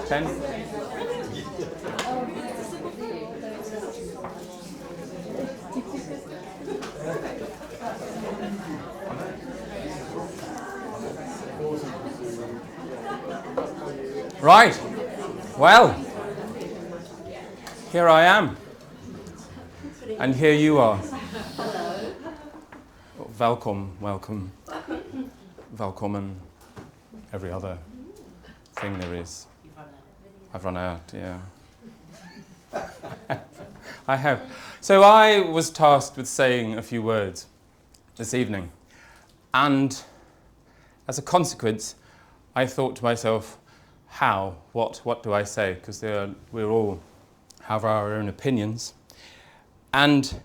10? Right. Well, here I am. And here you are. Welcome, welcome. Welcome, every other thing there is. I've run out, yeah. I have. So I was tasked with saying a few words this evening. And as a consequence, I thought to myself, how? What do I say? Because we all have our own opinions. And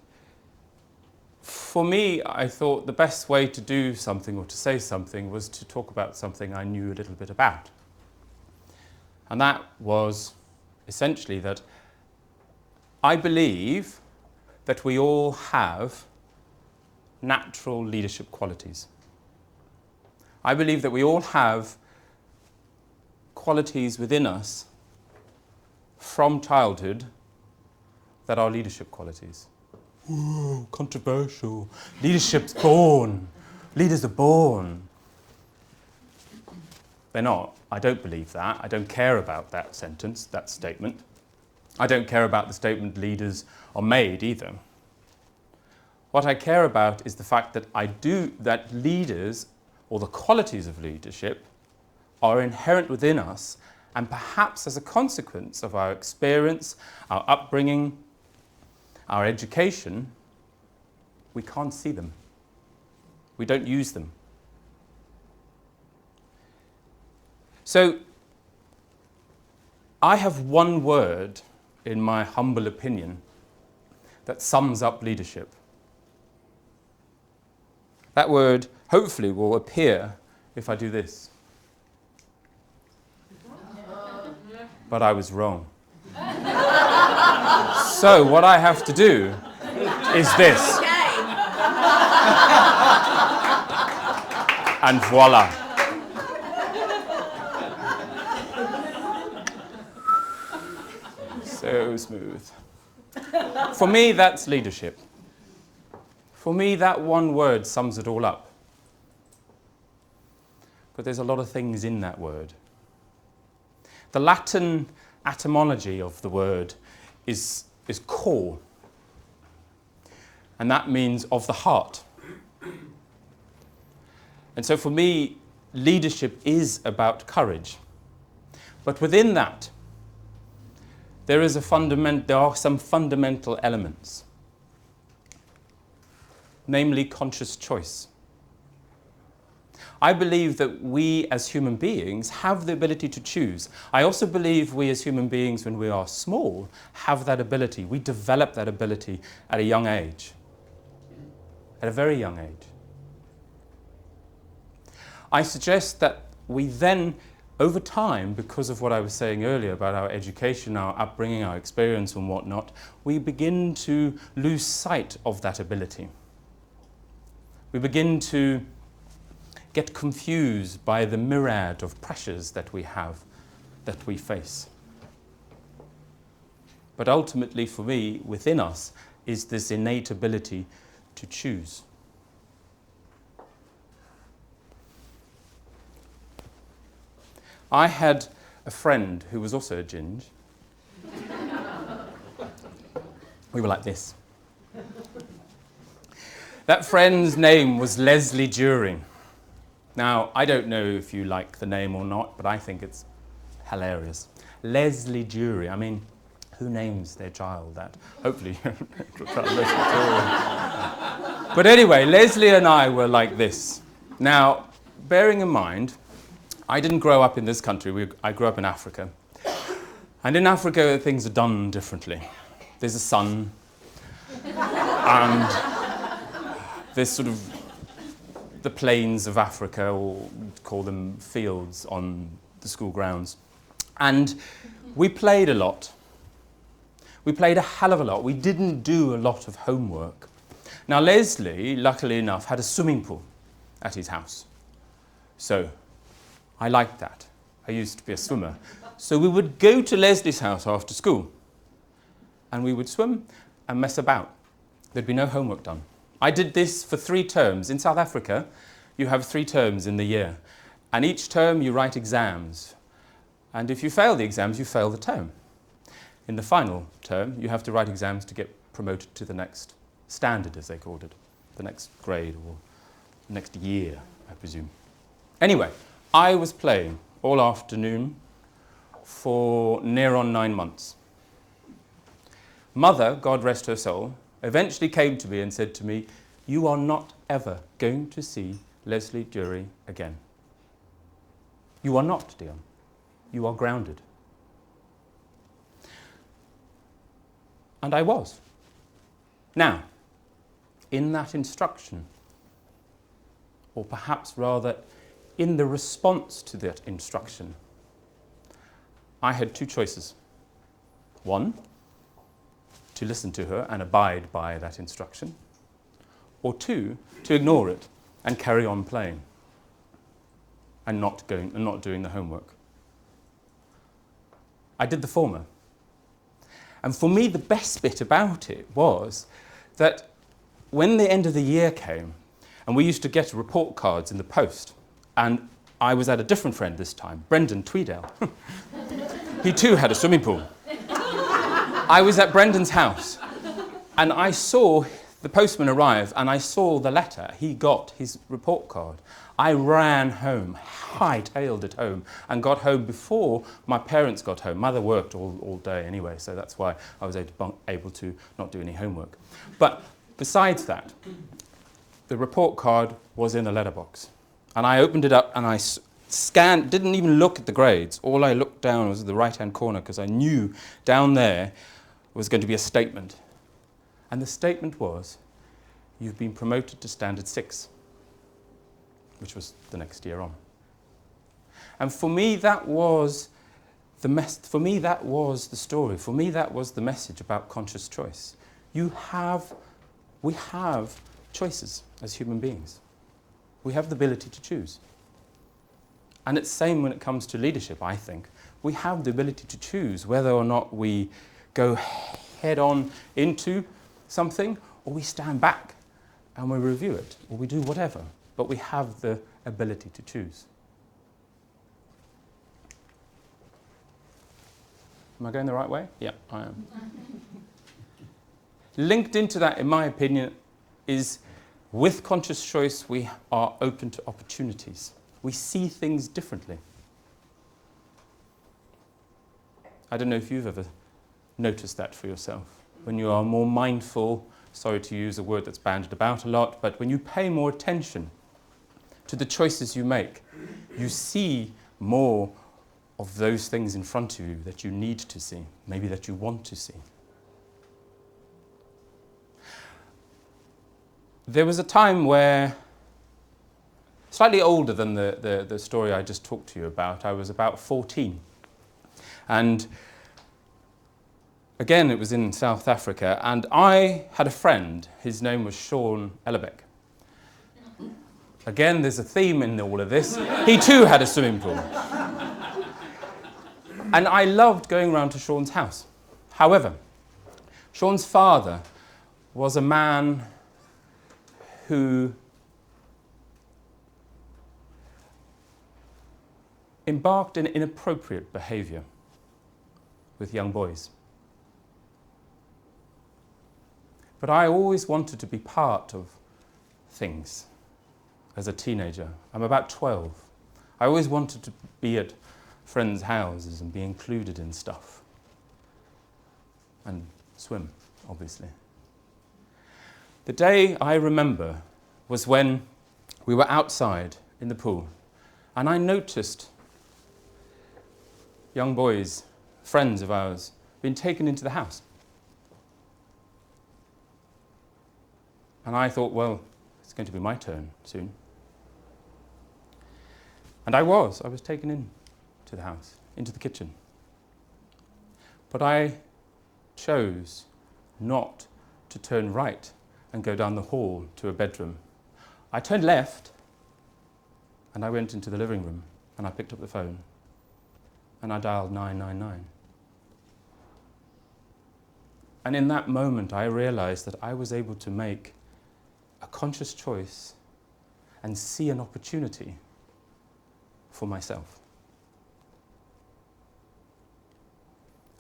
for me, I thought the best way to do something or to say something was to talk about something I knew a little bit about. And that was essentially that I believe that we all have natural leadership qualities. I believe that we all have qualities within us from childhood that are leadership qualities. Ooh, controversial. Leadership's born. Leaders are born. They're not. I don't believe that. I don't care about that sentence, that statement. I don't care about the statement leaders are made either. What I care about is the fact that that leaders, or the qualities of leadership, are inherent within us, and perhaps as a consequence of our experience, our upbringing, our education, we can't see them. We don't use them. So, I have one word, in my humble opinion, that sums up leadership. That word, hopefully, will appear if I do this. But I was wrong. So what I have to do is this. And voila. So smooth. For me, that's leadership. For me, that one word sums it all up. But there's a lot of things in that word. The Latin etymology of the word is core. And that means of the heart. And so for me, leadership is about courage. But within that, there are some fundamental elements. Namely, conscious choice. I believe that we as human beings have the ability to choose. I also believe we as human beings, when we are small, have that ability. We develop that ability at a young age. At a very young age. I suggest that we then, over time, because of what I was saying earlier about our education, our upbringing, our experience and whatnot, we begin to lose sight of that ability. We begin to get confused by the myriad of pressures that we have, that we face. But ultimately, for me, within us, is this innate ability to choose. I had a friend who was also a ginge. We were like this. That friend's name was Leslie During. Now, I don't know if you like the name or not, but I think it's hilarious. Leslie During. I mean, who names their child that? Hopefully, but anyway, Leslie and I were like this. Now, bearing in mind, I didn't grow up in this country. I grew up in Africa. And in Africa, things are done differently. There's a sun, and there's sort of the plains of Africa, or call them fields on the school grounds. And we played a lot. We played a hell of a lot. We didn't do a lot of homework. Now, Leslie, luckily enough, had a swimming pool at his house. So I liked that. I used to be a swimmer. So we would go to Leslie's house after school and we would swim and mess about. There'd be no homework done. I did this for 3 terms. In South Africa, you have 3 terms in the year. And each term you write exams. And if you fail the exams, you fail the term. In the final term, you have to write exams to get promoted to the next standard, as they called it, the next grade or next year, I presume. Anyway, I was playing all afternoon for near on 9 months. Mother, God rest her soul, eventually came to me and said to me, "You are not ever going to see Leslie Dury again. You are not, Deon. You are grounded." And I was. Now, in that instruction, or perhaps rather in the response to that instruction, I had 2 choices. 1, to listen to her and abide by that instruction, or 2, to ignore it and carry on playing and not doing the homework. I did the former. And for me, the best bit about it was that when the end of the year came, and we used to get report cards in the post, and I was at a different friend this time, Brendan Tweedale. He too had a swimming pool. I was at Brendan's house, and I saw the postman arrive, and I saw the letter. He got his report card. I ran home, hightailed it home, and got home before my parents got home. Mother worked all day anyway, so that's why I was able to not do any homework. But besides that, the report card was in a letterbox. And I opened it up and I scanned, didn't even look at the grades. All I looked down was the right-hand corner because I knew down there was going to be a statement. And the statement was, "You've been promoted to Standard 6, which was the next year on. And for me, that was for me, that was the story. For me, that was the message about conscious choice. We have choices as human beings. We have the ability to choose. And it's the same when it comes to leadership, I think. We have the ability to choose whether or not we go head on into something, or we stand back and we review it, or we do whatever. But we have the ability to choose. Am I going the right way? Yeah, I am. Linked into that, in my opinion, is with conscious choice, we are open to opportunities. We see things differently. I don't know if you've ever noticed that for yourself. When you are more mindful, sorry to use a word that's bandied about a lot, but when you pay more attention to the choices you make, you see more of those things in front of you that you need to see, maybe that you want to see. There was a time where, slightly older than the story I just talked to you about, I was about 14. And again, it was in South Africa, and I had a friend. His name was Sean Ellerbeck. Again, there's a theme in all of this. He too had a swimming pool. And I loved going around to Sean's house. However, Sean's father was a man who embarked in inappropriate behaviour with young boys. But I always wanted to be part of things as a teenager. I'm about 12. I always wanted to be at friends' houses and be included in stuff. And swim, obviously. The day I remember was when we were outside in the pool, and I noticed young boys, friends of ours, being taken into the house. And I thought, well, it's going to be my turn soon. And I was taken in to the house, into the kitchen. But I chose not to turn right and go down the hall to a bedroom. I turned left and I went into the living room and I picked up the phone and I dialed 999. And in that moment, I realized that I was able to make a conscious choice and see an opportunity for myself.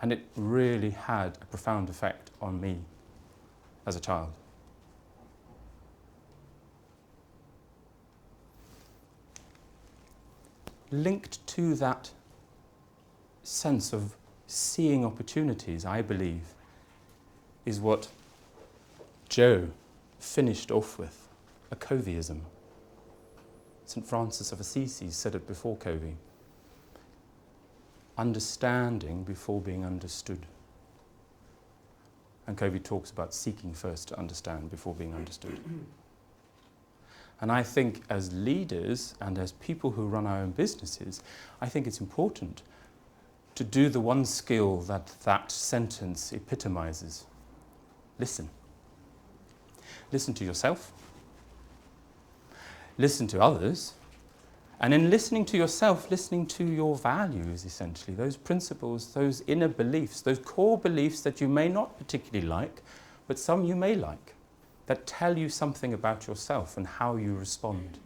And it really had a profound effect on me as a child. Linked to that sense of seeing opportunities, I believe, is what Joe finished off with, a Coveyism. St. Francis of Assisi said it before Covey. Understanding before being understood. And Covey talks about seeking first to understand before being understood. And I think as leaders and as people who run our own businesses, I think it's important to do the one skill that that sentence epitomizes. Listen. Listen to yourself. Listen to others. And in listening to yourself, listening to your values, essentially, those principles, those inner beliefs, those core beliefs that you may not particularly like, but some you may like, that tell you something about yourself and how you respond,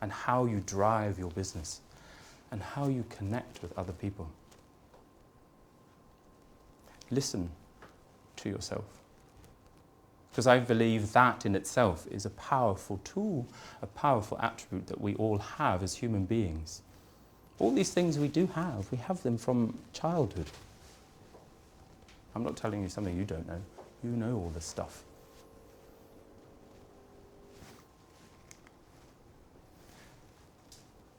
and how you drive your business, and how you connect with other people. Listen to yourself. Because I believe that in itself is a powerful tool, a powerful attribute that we all have as human beings. All these things we have them from childhood. I'm not telling you something you don't know. You know all this stuff.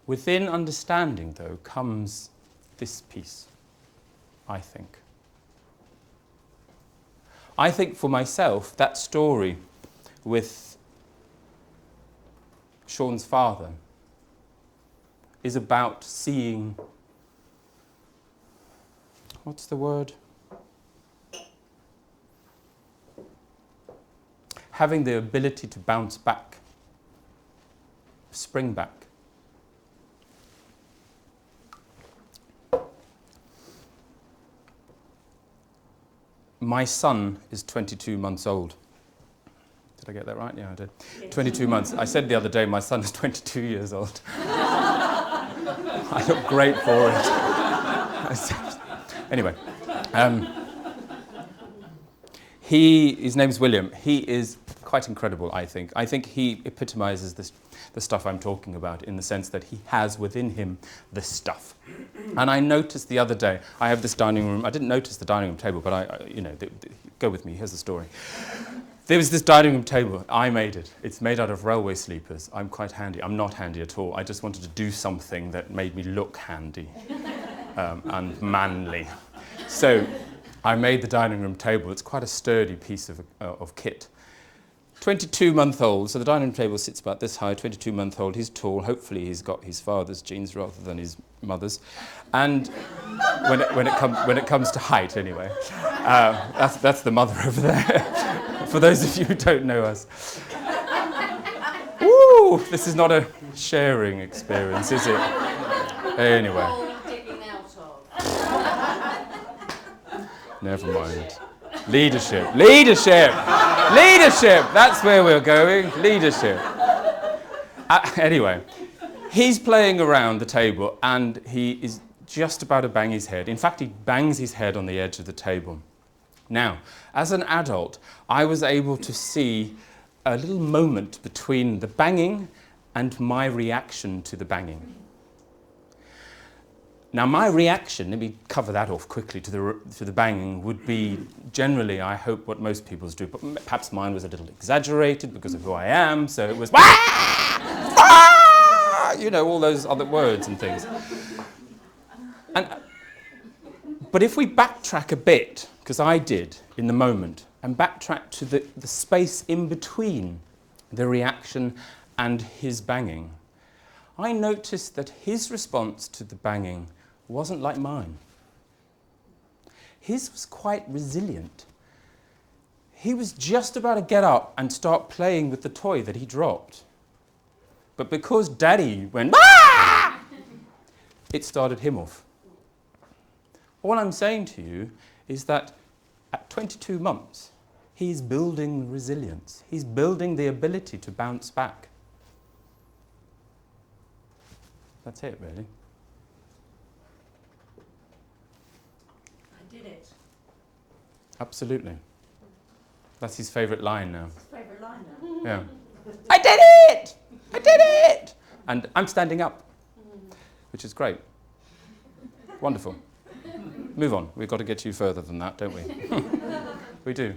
Within understanding, though, comes this piece, I think. I think for myself, that story with Sean's father is about seeing, what's the word? Having the ability to bounce back, spring back. My son is 22 months old. Did I get that right? Yeah, I did. Yes. 22 months. I said the other day my son is 22 years old. I look great for it. Anyway, his name's William. He is quite incredible, I think. I think he epitomizes the stuff I'm talking about in the sense that he has within him the stuff. And I noticed the other day, I have this dining room, I didn't notice the dining room table, but go with me, here's the story. There was this dining room table, I made it. It's made out of railway sleepers. I'm quite handy. I'm not handy at all. I just wanted to do something that made me look handy and manly. So I made the dining room table. It's quite a sturdy piece of kit. 22-month-old, so the dining room table sits about this high, 22-month-old, he's tall, hopefully he's got his father's genes rather than his mother's. And when it comes to height, anyway. That's the mother over there, for those of you who don't know us. Woo! This is not a sharing experience, is it? Anyway. Never mind. Leadership. That's where we're going. Leadership. Anyway, he's playing around the table and he is just about to bang his head. In fact, he bangs his head on the edge of the table. Now, as an adult, I was able to see a little moment between the banging and my reaction to the banging. Now, my reaction, let me cover that off quickly, to the banging would be generally, I hope, what most people's do, but perhaps mine was a little exaggerated because of who I am, so it was, wah! Ah! All those other words and things. But if we backtrack a bit, because I did in the moment, and backtrack to the space in between the reaction and his banging, I noticed that his response to the banging wasn't like mine. His was quite resilient. He was just about to get up and start playing with the toy that he dropped. But because Daddy went, ah! It started him off. All I'm saying to you is that at 22 months, he's building resilience. He's building the ability to bounce back. That's it, really. I did it. Absolutely. That's his favourite line now. His favourite line now. Yeah. I did it! I did it! And I'm standing up, which is great. Wonderful. Move on. We've got to get you further than that, don't we? We do.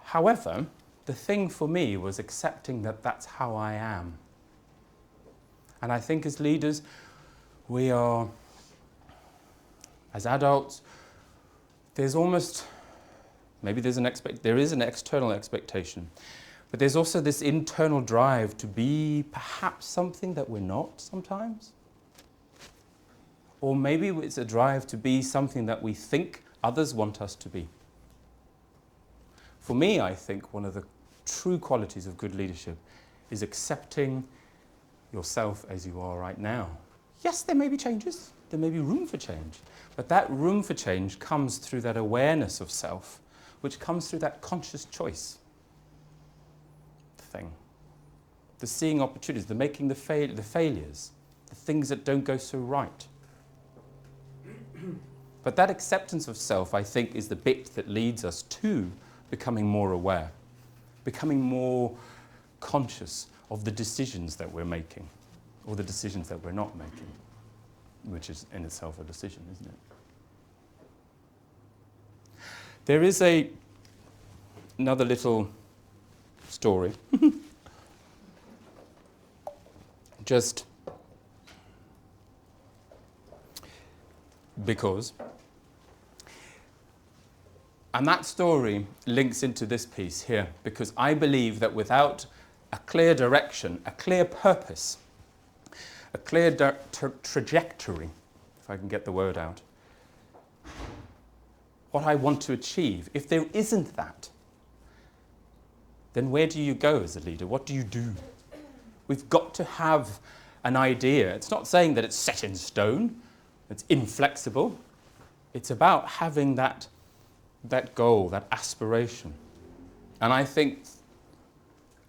However, the thing for me was accepting that that's how I am. And I think as leaders, we are, as adults, there's almost, maybe there is an external expectation, but there's also this internal drive to be perhaps something that we're not sometimes. Or maybe it's a drive to be something that we think others want us to be. For me, I think one of the true qualities of good leadership is accepting yourself as you are right now. Yes, there may be changes, there may be room for change, but that room for change comes through that awareness of self, which comes through that conscious choice thing. The seeing opportunities, the making the failures, the things that don't go so right. But that acceptance of self, I think, is the bit that leads us to becoming more aware, becoming more conscious of the decisions that we're making, or the decisions that we're not making, which is in itself a decision, isn't it? There is another little story, just because. And that story links into this piece here, because I believe that without a clear direction, a clear purpose, a clear trajectory, if I can get the word out, what I want to achieve, if there isn't that, then where do you go as a leader? What do you do? We've got to have an idea. It's not saying that it's set in stone, it's inflexible. It's about having that goal, that aspiration. And I think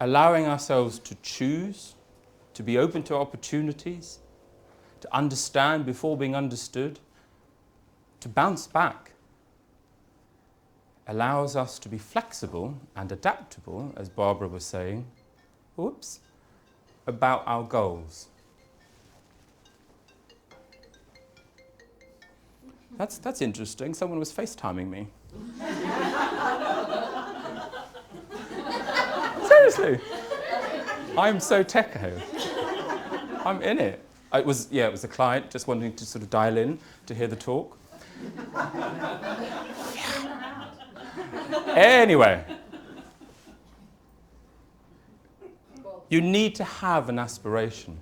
allowing ourselves to choose, to be open to opportunities, to understand before being understood, to bounce back, allows us to be flexible and adaptable, as Barbara was saying, about our goals. That's interesting. Someone was FaceTiming me. Seriously. I'm so tech-o. I'm in it. It was a client just wanting to sort of dial in to hear the talk. Anyway. You need to have an aspiration.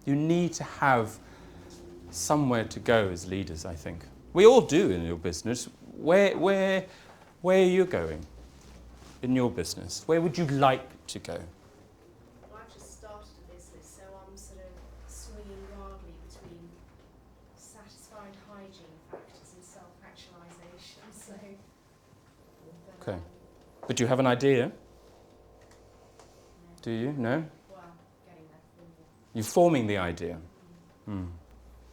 You need to have somewhere to go as leaders, I think. We all do in your business. Where are you going in your business? Where would you like to go? Well, I've just started a business, so I'm sort of swinging wildly between satisfied hygiene factors and self-actualisation. So, okay. But do you have an idea? No. Do you? No? Well, getting there. You're forming the idea.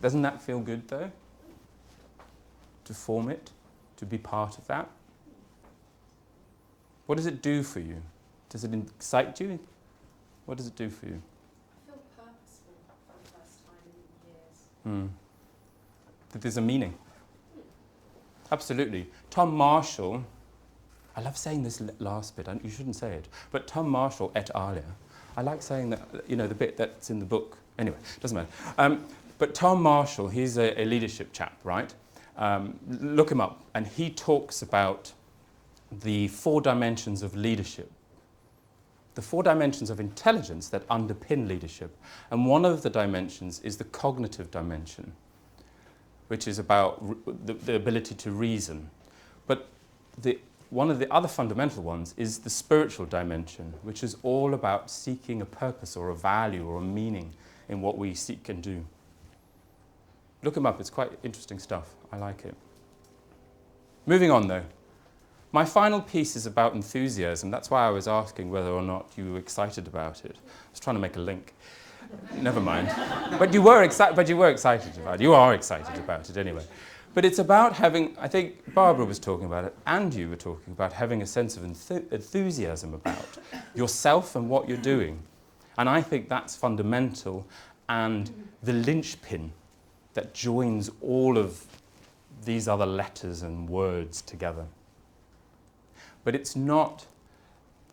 Doesn't that feel good, though? To form it? To be part of that? What does it do for you? Does it excite you? What does it do for you? I feel purposeful for the first time in years. That there's a meaning. Absolutely. Tom Marshall, I love saying this last bit, you shouldn't say it, but Tom Marshall et alia. I like saying that, the bit that's in the book. Anyway, doesn't matter. But Tom Marshall, he's a leadership chap, right? Look him up, and he talks about the 4 dimensions of leadership, the 4 dimensions of intelligence that underpin leadership. And one of the dimensions is the cognitive dimension, which is about the ability to reason. But one of the other fundamental ones is the spiritual dimension, which is all about seeking a purpose or a value or a meaning in what we seek and do. Look him up, it's quite interesting stuff. I like it. Moving on though. My final piece is about enthusiasm. That's why I was asking whether or not you were excited about it. I was trying to make a link. Never mind. But you were excited about it. You are excited about it anyway. But it's about having, I think Barbara was talking about it, and you were talking about having a sense of enthusiasm about yourself and what you're doing. And I think that's fundamental and the linchpin that joins all of these other letters and words together. But it's not,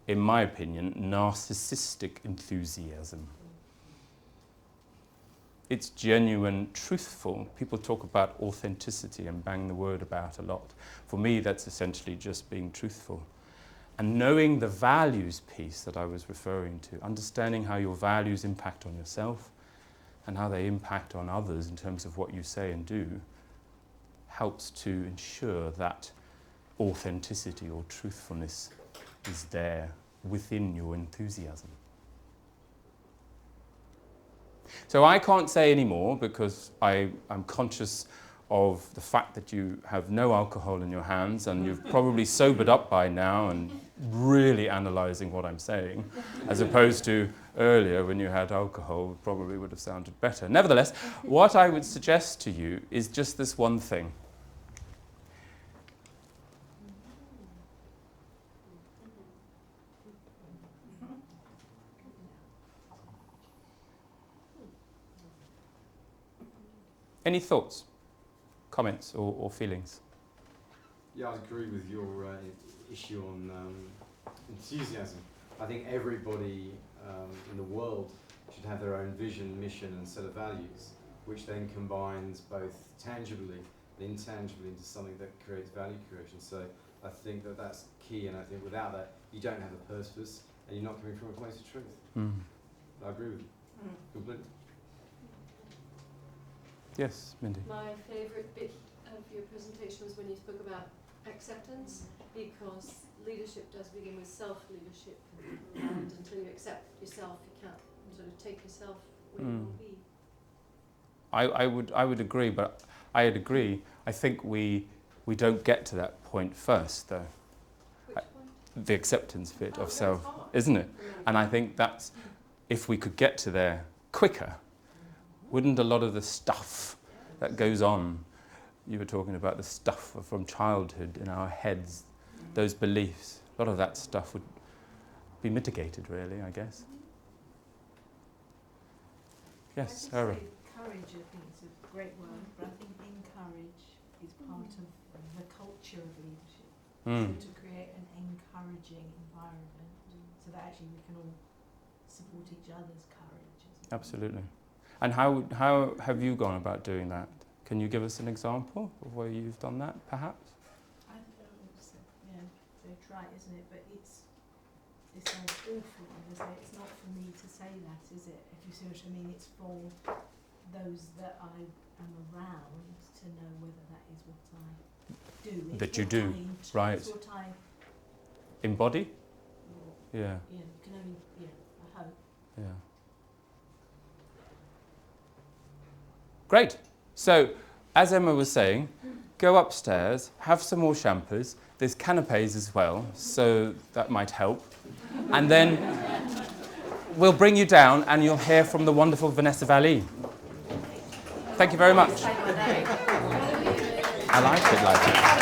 in my opinion, narcissistic enthusiasm. It's genuine, truthful. People talk about authenticity and bang the word about a lot. For me, that's essentially just being truthful. And knowing the values piece that I was referring to, understanding how your values impact on yourself and how they impact on others in terms of what you say and do, helps to ensure that authenticity or truthfulness is there within your enthusiasm. So I can't say any more because I'm conscious of the fact that you have no alcohol in your hands and you've probably sobered up by now and really analysing what I'm saying, as opposed to earlier when you had alcohol, probably would have sounded better. Nevertheless, what I would suggest to you is just this one thing. Any thoughts, comments, or feelings? Yeah, I agree with your issue on enthusiasm. I think everybody in the world should have their own vision, mission, and set of values, which then combines both tangibly and intangibly into something that creates value creation. So I think that that's key, and I think without that, you don't have a purpose, and you're not coming from a place of truth. I agree with you completely. Yes, Mindy. My favourite bit of your presentation was when you spoke about acceptance, because leadership does begin with self-leadership, and until you accept yourself, you can't sort of take yourself where you will be. I would agree, but I'd agree. I think we don't get to that point first, though. Which point? The acceptance bit of self, hard, isn't it? And I think that's, if we could get to there quicker, wouldn't a lot of the stuff that goes on, you were talking about the stuff from childhood in our heads, those beliefs, a lot of that stuff would be mitigated, really, I guess. Yes, Sarah. Courage, I think, is a great word, but I think encourage is part of the culture of leadership. So to create an encouraging environment so that actually we can all support each other's courage. Absolutely. And how have you gone about doing that? Can you give us an example of where you've done that, perhaps? I don't know, so trite, isn't it? But it sounds awful. It's not for me to say that, is it? If you see what I mean, it's for those that I am around to know whether that is what I do. That you do, right. It's what I embody? Yeah. You can only, I hope. Yeah. Great. So, as Emma was saying, go upstairs, have some more champers. There's canapes as well, so that might help. And then we'll bring you down and you'll hear from the wonderful Vanessa Vallee. Thank you very much. I like it like that.